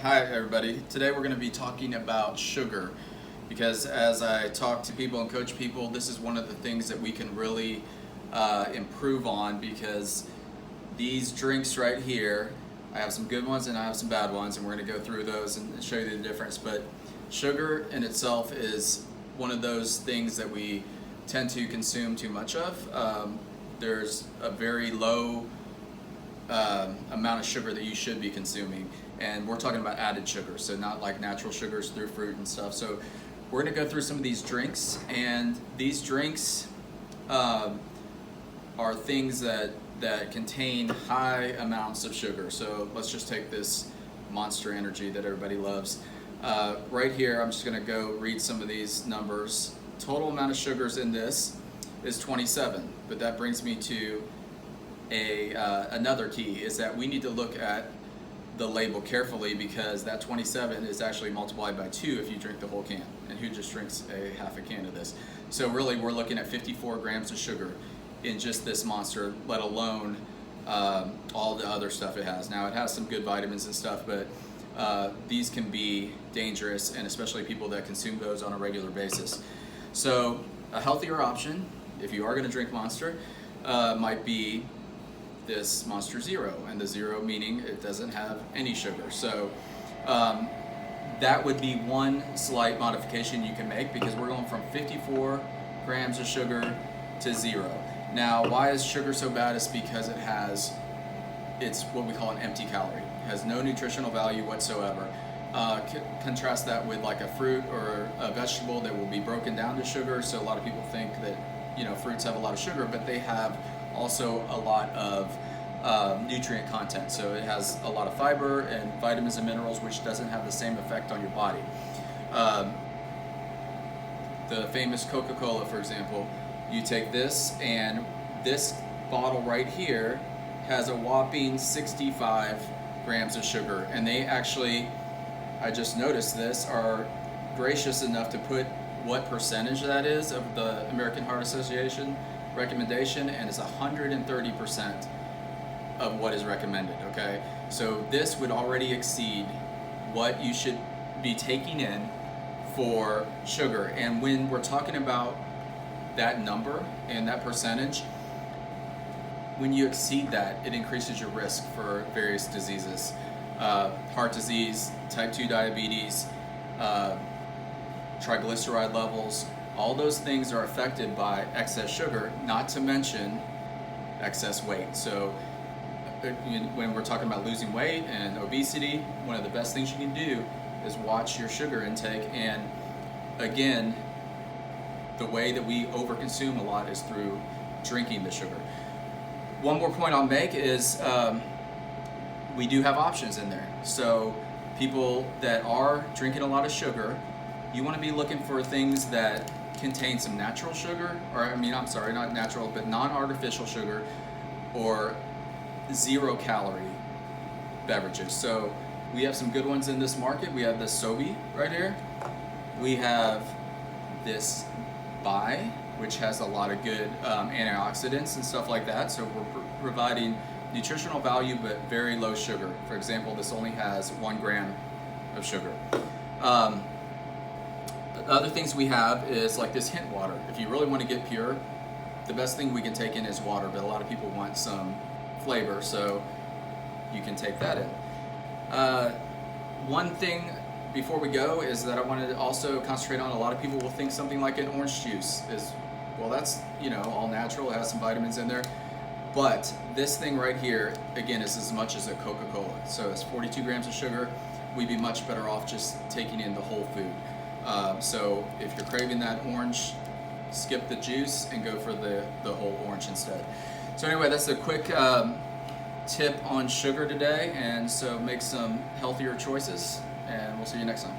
Hi everybody. Today we're going to be talking about sugar because as I talk to people and coach people, this is one of the things that we can really improve on because these drinks right here, I have some good ones and I have some bad ones, and we're going to go through those and show you the difference. But sugar in itself is one of those things that we tend to consume too much of. There's a very low amount of sugar that you should be consuming, and we're talking about added sugar, so not like natural sugars through fruit and stuff. So we're going to go through some of these drinks, and these drinks are things that contain high amounts of sugar. So let's just take this Monster Energy that everybody loves. Right here, I'm just going to go read some of these numbers. Total amount of sugars in this is 27, but that brings me to another key, is that we need to look at the label carefully, because that 27 is actually multiplied by 2 if you drink the whole can, and who just drinks a half a can of this? So really we're looking at 54 grams of sugar in just this Monster, let alone all the other stuff it has. Now it has some good vitamins and stuff, but these can be dangerous, and especially people that consume those on a regular basis. So a healthier option, if you are going to drink Monster, might be this Monster Zero, and the zero meaning it doesn't have any sugar. So that would be one slight modification you can make, because we're going from 54 grams of sugar to 0. Now, why is sugar so bad? It's because it's what we call an empty calorie. It has no nutritional value whatsoever. Contrast that with like a fruit or a vegetable that will be broken down to sugar. So a lot of people think that, you know, fruits have a lot of sugar, but they have also a lot of nutrient content. So it has a lot of fiber and vitamins and minerals, which doesn't have the same effect on your body. The famous Coca-Cola, for example, you take this, and this bottle right here has a whopping 65 grams of sugar, and they actually, I just noticed this, are gracious enough to put what percentage that is of the American Heart Association recommendation, and it's 130% of what is recommended. Okay, so this would already exceed what you should be taking in for sugar. And when we're talking about that number and that percentage, when you exceed that, it increases your risk for various diseases, heart disease, type 2 diabetes, triglyceride levels. All those things are affected by excess sugar, not to mention excess weight. So when we're talking about losing weight and obesity, one of the best things you can do is watch your sugar intake. And again, the way that we overconsume a lot is through drinking the sugar. One more point I'll make is we do have options in there. So people that are drinking a lot of sugar, you want to be looking for things that contain some natural sugar, or I'm sorry, not natural, but non-artificial sugar, or 0 calorie beverages. So we have some good ones in this market. We have this Toby right here. We have this Bai, which has a lot of good antioxidants and stuff like that. So we're providing nutritional value but very low sugar. For example, this only has 1 gram of sugar. Other things we have is like this hint water. If you really want to get pure, the best thing we can take in is water, but a lot of people want some flavor, so you can take that in. One thing before we go is that I wanted to also concentrate on, a lot of people will think something like an orange juice is, well, that's, you know, all natural, it has some vitamins in there, but this thing right here, again, is as much as a Coca-Cola. So it's 42 grams of sugar. We'd be much better off just taking in the whole food. So if you're craving that orange, skip the juice and go for the whole orange instead. So anyway, that's a quick tip on sugar today, and so make some healthier choices, and we'll see you next time.